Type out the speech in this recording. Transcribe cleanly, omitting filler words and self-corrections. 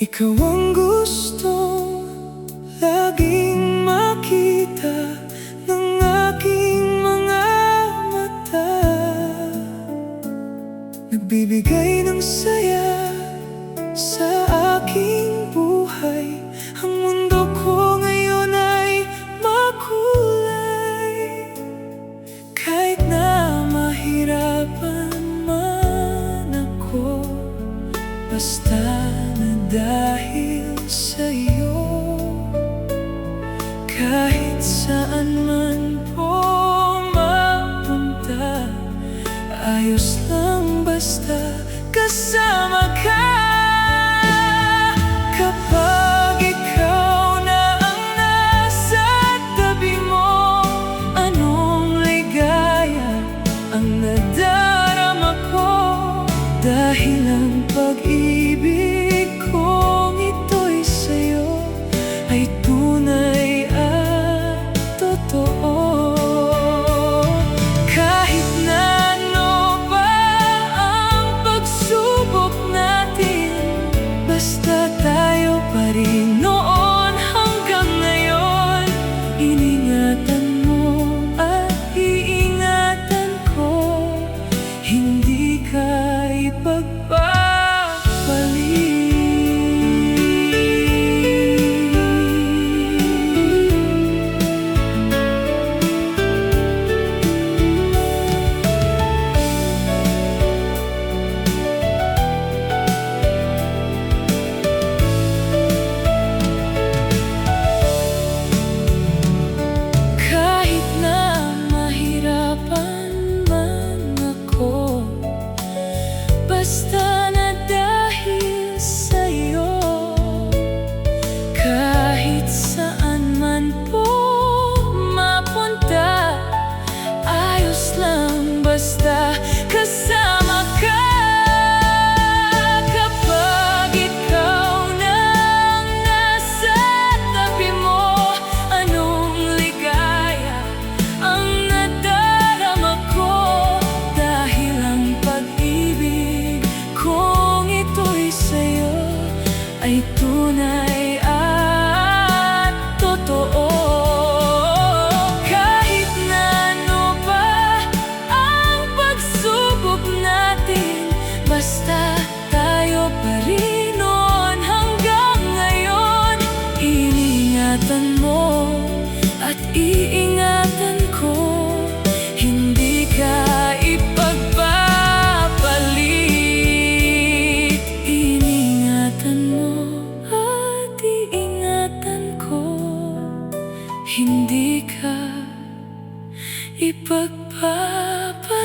Ikaw ang gustong laging makita ng aking mga mata. Nagbibigay ng saya sa aking buhay. Ang mundo ko ngayon ay makulay. Kahit na mahirapan man ako, basta na dahil sa'yo. Kahit saan man po mapunta, ayos lang basta kasama ka. Kapag ikaw na ang nasa tabi mo, anong ligaya ang nadarama ko. Dahil ang pag-ibig kong ito'y sa'yo ay tunay at totoo. Kahit na ano pa ang pagsubok natin, basta tayo pa rin noon hanggang ngayon. Iningatan mo at iingatan ko, hindi ka basta na dahil sa'yo. Kahit saan man po mapunta, ayos lang basta kasama ka. Kapag ikaw na ang nasa tabi mo, anong ligaya ang nadarama ko. Dahil ang pag-ibig kung ito'y sa'yo ay tunay at totoo. Kahit na ano pa ang pagsubok natin, basta tayo pa rin noon hanggang ngayon. Iningatan mo at iingatan ko, hindi ka hindi ka ipagpapalit.